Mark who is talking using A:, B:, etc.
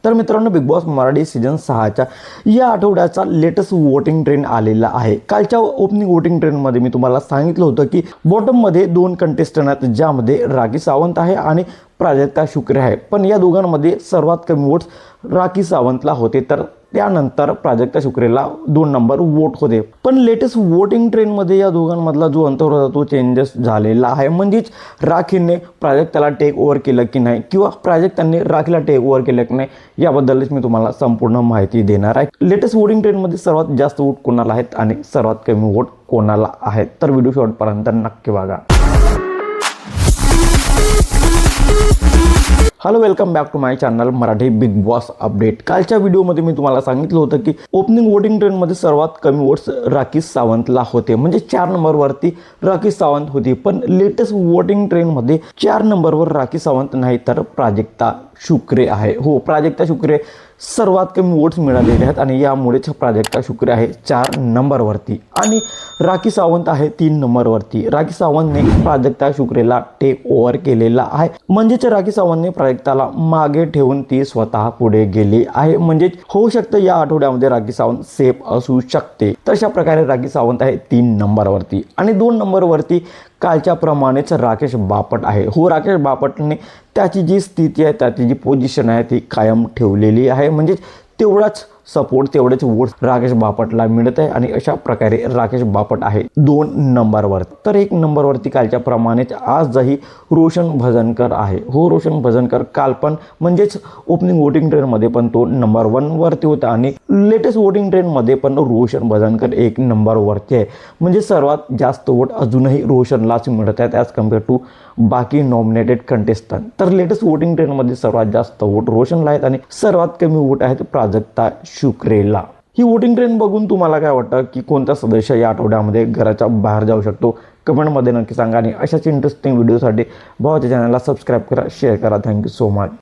A: तर मित्रांनो, big boss Marathi season 6च्या या आठवड्याचा लेटेस्ट वोटिंग ट्रेंड आलेला आहे। कालच्या ओपनिंग वोटिंग ट्रेंडमध्ये मी तुम्हाला सांगितलं होतं की बॉटममध्ये 2 कंटेस्टंट आहेत, ज्यामध्ये राखी सावंत आहे आणि प्राजक्ता शुक्रे आहे। पण या दोघांमध्ये सर्वात कमी वोट्स राखी सावंतला होते, तर त्यानंतर प्राजक्ता शुक्रेला 2 नंबर वोट होते। पण लेटेस्ट वोटिंग ट्रेंडमध्ये या दोघांमधला जो अंतर होता तो चेंजेस झालेला आहे। म्हणजेच राखीने प्राजक्ताला टेक ओव्हर केलं की नाही किंवा प्राजक्ताने राखीला टेक ओव्हर केलं की नाही याबद्दलच मी तुम्हाला संपूर्ण माहिती देणार आहे। लेटेस्ट वोटिंग ट्रेंडमध्ये सर्वात जास्त वोट कोणाला आहेत आणि सर्वात कमी वोट कोणाला आहेत, तर व्हिडिओ शेवटपर्यंत नक्की बघा। Hello, welcome back to my channel Marathi Bigg Boss update. कालच्या व्हिडिओमध्ये मी तुम्हाला सांगितलं होतं की ओपनिंग वोटिंग ट्रेंडमध्ये सर्वात कमी वोट्स राखी सावंतला होते, म्हणजे 4 नंबरवरती राखी सावंत होती। पण लेटेस्ट वोटिंग ट्रेंडमध्ये 4 नंबरवर राखी सावंत नाही तर प्राजक्ता शुक्रे आहे। हो, प्राजक्ता शुक्रे सर्वात कमी वोट्स मिळालेले आहेत आणि यामुळेच प्राजक्ता शुक्रे आहे 4 नंबरवरती आणि राखी सावंत आहे 3 नंबरवरती। राखी सावंतने प्राजक्ता शुक्रेला टेक ओव्हर केलेला आहे, म्हणजेच राखी सावंतने प्राजक्ताला मागे ठेवून ती स्वतः पुढे गेली आहे। म्हणजेच होऊ शकतं या आठवड्यामध्ये राखी सावंत सेफ असू शकते। तर अशा प्रकारे राखी सावंत आहे 3 नंबरवरती आणि 2 नंबरवरती कालच्या प्रमाणेच राकेश बापट आहे। हो, राकेश बापटने त्याची जी स्थिती आहे, त्याची जी पोझिशन आहे ती कायम ठेवलेली आहे, म्हणजे तेवढाच सपोर्ट तेवढेच वोट्स राकेश बापटला मिळत आहे आणि अशा प्रकारे राकेश बापट आहे 2 नंबरवर। तर 1 नंबरवरती कालच्या प्रमाणेच आजही रोशन भजनकर आहे। हो, रोशन भजनकर काल पण म्हणजेच ओपनिंग वोटिंग ट्रेंडमध्ये पण तो नंबर 1 वरती होता आणि लेटेस्ट वोटिंग ट्रेंडमध्ये पण रोशन भजनकर 1 नंबरवरती आहे। म्हणजे सर्वात जास्त वोट अजूनही रोशनलाच मिळत आहेत ॲज कम्पेअर टू बाकी नॉमिनेटेड कंटेस्टंट। तर लेटेस्ट वोटिंग ट्रेंडमध्ये सर्वात जास्त वोट रोशनला आहेत आणि सर्वात कमी वोट आहेत प्राजक्ता शुक्रेला। ही वोटिंग ट्रेंड बघून तुम्हाला काय वाटतं की कोणता सदस्य या आठवड्यामध्ये घराच्या बाहेर जाऊ शकतो? कमेंटमध्ये नक्की सांगा आणि अशाच इंटरेस्टिंग व्हिडिओसाठी भावाच्या चॅनलला सबस्क्राईब करा, शेअर करा। Thank you so much.